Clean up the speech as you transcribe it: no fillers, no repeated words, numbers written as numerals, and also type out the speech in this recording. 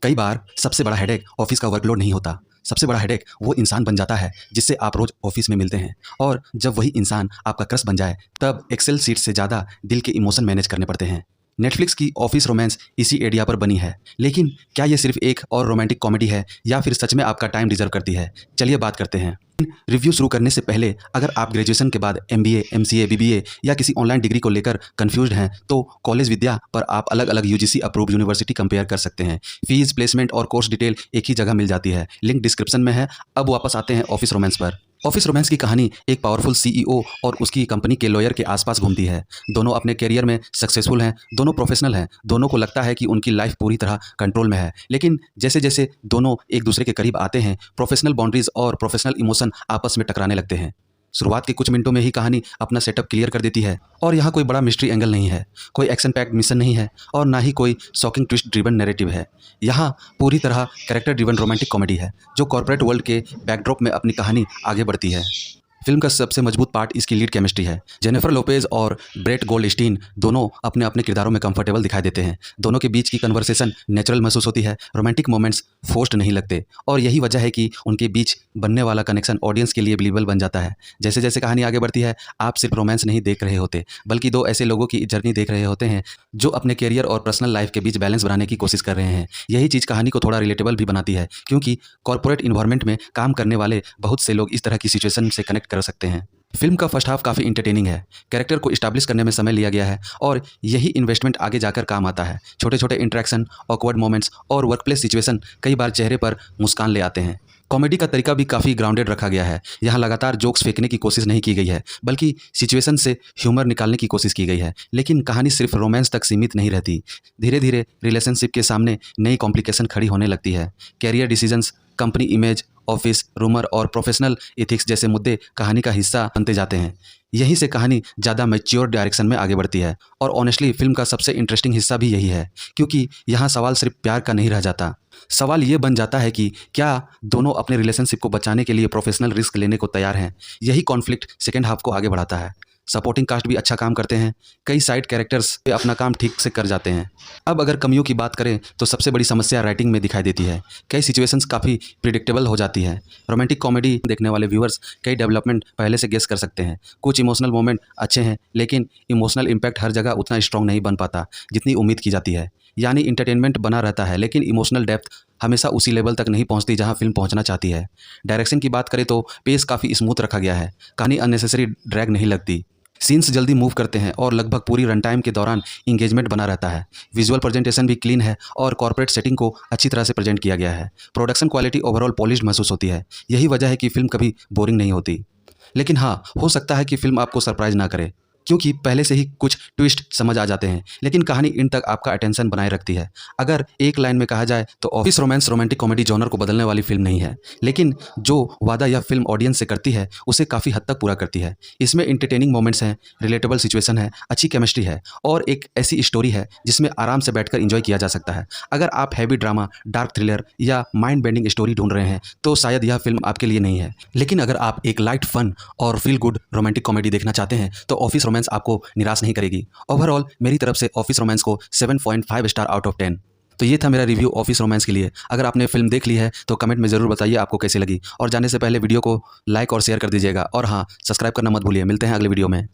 कई बार सबसे बड़ा हेडेक ऑफिस का वर्कलोड नहीं होता। सबसे बड़ा हेडेक वो इंसान बन जाता है जिससे आप रोज ऑफिस में मिलते हैं। और जब वही इंसान आपका क्रश बन जाए तब एक्सेल सीट से ज़्यादा दिल के इमोशन मैनेज करने पड़ते हैं। नेटफ्लिक्स की ऑफिस रोमांस इसी एरिया पर बनी है। लेकिन क्या ये सिर्फ एक और रोमांटिक कॉमेडी है या फिर सच में आपका टाइम डिजर्व करती है? चलिए बात करते हैं। रिव्यू शुरू करने से पहले अगर आप ग्रेजुएशन के बाद MBA, MCA, BBA या किसी ऑनलाइन डिग्री को लेकर कंफ्यूज्ड हैं तो कॉलेज विद्या पर आप अलग अलग UGC अप्रूव्ड यूनिवर्सिटी कंपेयर कर सकते हैं। फीस, प्लेसमेंट और कोर्स डिटेल एक ही जगह मिल जाती है। लिंक डिस्क्रिप्शन में है। अब वापस आते हैं ऑफिस रोमांस पर। ऑफिस रोमांस की कहानी एक पावरफुल CEO और उसकी कंपनी के लॉयर के आसपास घूमती है। दोनों अपने करियर में सक्सेसफुल हैं, दोनों प्रोफेशनल हैं, दोनों को लगता है कि उनकी लाइफ पूरी तरह कंट्रोल में है। लेकिन जैसे जैसे दोनों एक दूसरे के करीब आते हैं, प्रोफेशनल बाउंड्रीज और प्रोफेशनल इमोशन आपस में टकराने लगते हैं। शुरुआत के कुछ मिनटों में ही कहानी अपना सेटअप क्लियर कर देती है और यहाँ कोई बड़ा मिस्ट्री एंगल नहीं है, कोई एक्शन पैक्ड मिशन नहीं है और ना ही कोई शॉकिंग ट्विस्ट ड्रिवन नैरेटिव है। यहाँ पूरी तरह कैरेक्टर ड्रिवन रोमांटिक कॉमेडी है जो कॉर्पोरेट वर्ल्ड के बैकड्रॉप में अपनी कहानी आगे बढ़ती है। फिल्म का सबसे मजबूत पार्ट इसकी लीड केमिस्ट्री है। जेनिफर लोपेज और ब्रेट गोल्डस्टीन दोनों अपने अपने किरदारों में कंफर्टेबल दिखाई देते हैं। दोनों के बीच की कन्वर्सेशन नेचुरल महसूस होती है, रोमांटिक मोमेंट्स फोर्स्ड नहीं लगते और यही वजह है कि उनके बीच बनने वाला कनेक्शन ऑडियंस के लिए बिलीवेबल बन जाता है। जैसे जैसे कहानी आगे बढ़ती है आप सिर्फ रोमांस नहीं देख रहे होते बल्कि दो ऐसे लोगों की जर्नी देख रहे होते हैं जो अपने करियर और पर्सनल लाइफ के बीच बैलेंस बनाने की कोशिश कर रहे हैं। यही चीज़ कहानी को थोड़ा रिलेटेबल भी बनाती है क्योंकि कॉर्पोरेट इन्वायरमेंट में काम करने वाले बहुत से लोग इस तरह की सिचुएशन से कनेक्ट कर सकते हैं। फिल्म का फर्स्ट हाफ काफ़ी इंटरटेनिंग है। कैरेक्टर को इस्टेब्लिश करने में समय लिया गया है और यही इन्वेस्टमेंट आगे जाकर काम आता है। छोटे छोटे इंटरेक्शन, ऑकवर्ड मोमेंट्स और वर्कप्लेस सिचुएशन कई बार चेहरे पर मुस्कान ले आते हैं। कॉमेडी का तरीका भी काफ़ी ग्राउंडेड रखा गया है। यहाँ लगातार जोक्स फेंकने की कोशिश नहीं की गई है बल्कि सिचुएशन से ह्यूमर निकालने की कोशिश की गई है। लेकिन कहानी सिर्फ रोमांस तक सीमित नहीं रहती। धीरे धीरे रिलेशनशिप के सामने नई कॉम्प्लिकेशन खड़ी होने लगती है। Career decisions, company image, office rumour और प्रोफेशनल एथिक्स जैसे मुद्दे कहानी का हिस्सा बनते जाते हैं। यहीं से कहानी ज़्यादा मैच्योर डायरेक्शन में आगे बढ़ती है और ऑनेस्टली फिल्म का सबसे इंटरेस्टिंग हिस्सा भी यही है क्योंकि यहाँ सवाल सिर्फ प्यार का नहीं रह जाता। सवाल ये बन जाता है कि क्या दोनों अपने रिलेशनशिप को बचाने के लिए प्रोफेशनल रिस्क लेने को तैयार हैं। यही कॉन्फ्लिक्ट सेकेंड हाफ को आगे बढ़ाता है। सपोर्टिंग कास्ट भी अच्छा काम करते हैं। कई साइड कैरेक्टर्स अपना काम ठीक से कर जाते हैं। अब अगर कमियों की बात करें तो सबसे बड़ी समस्या राइटिंग में दिखाई देती है। कई सिचुएशंस काफ़ी प्रिडिक्टेबल हो जाती है। रोमांटिक कॉमेडी देखने वाले व्यूअर्स कई डेवलपमेंट पहले से गेस कर सकते हैं। कुछ इमोशनल मोमेंट अच्छे हैं लेकिन इमोशनल इम्पैक्ट हर जगह उतना स्ट्रॉन्ग नहीं बन पाता जितनी उम्मीद की जाती है। यानी इंटरटेनमेंट बना रहता है लेकिन इमोशनल डेप्थ हमेशा उसी लेवल तक नहीं पहुंचती जहां फिल्म पहुंचना चाहती है। डायरेक्शन की बात करें तो पेस काफ़ी स्मूथ रखा गया है। कहानी अननेसेसरी ड्रैग नहीं लगती। सीन्स जल्दी मूव करते हैं और लगभग पूरी रन टाइम के दौरान इंगेजमेंट बना रहता है। विजुअल प्रेजेंटेशन भी क्लीन है और कॉर्पोरेट सेटिंग को अच्छी तरह से प्रेजेंट किया गया है। प्रोडक्शन क्वालिटी ओवरऑल पॉलिश्ड महसूस होती है। यही वजह है कि फिल्म कभी बोरिंग नहीं होती। लेकिन हाँ, हो सकता है कि फिल्म आपको सरप्राइज ना करे क्योंकि पहले से ही कुछ ट्विस्ट समझ आ जाते हैं लेकिन कहानी इन तक आपका अटेंशन बनाए रखती है। अगर एक लाइन में कहा जाए तो office romance romantic comedy genre को बदलने वाली फिल्म नहीं है लेकिन जो वादा यह फिल्म ऑडियंस से करती है उसे काफ़ी हद तक पूरा करती है। इसमें इंटरटेनिंग मोमेंट्स हैं, रिलेटेबल सिचुएशन है, अच्छी केमिस्ट्री है और एक ऐसी स्टोरी है जिसमें आराम से बैठकर एंजॉय किया जा सकता है। अगर आप हैवी ड्रामा, डार्क थ्रिलर या माइंड बेंडिंग स्टोरी ढूंढ रहे हैं तो शायद यह फिल्म आपके लिए नहीं है। लेकिन अगर आप एक लाइट फन और फील गुड रोमांटिक कॉमेडी देखना चाहते हैं तो ऑफिस रोमांस आपको निराश नहीं करेगी। ओवरऑल मेरी तरफ से ऑफिस रोमांस को 7.5 स्टार आउट ऑफ 10। तो ये था मेरा रिव्यू ऑफिस रोमांस के लिए। अगर आपने फिल्म देख ली है तो कमेंट में ज़रूर बताइए आपको कैसी लगी और जाने से पहले वीडियो को लाइक और शेयर कर दीजिएगा और हाँ, सब्सक्राइब करना मत भूलिए। मिलते हैं अगले वीडियो में।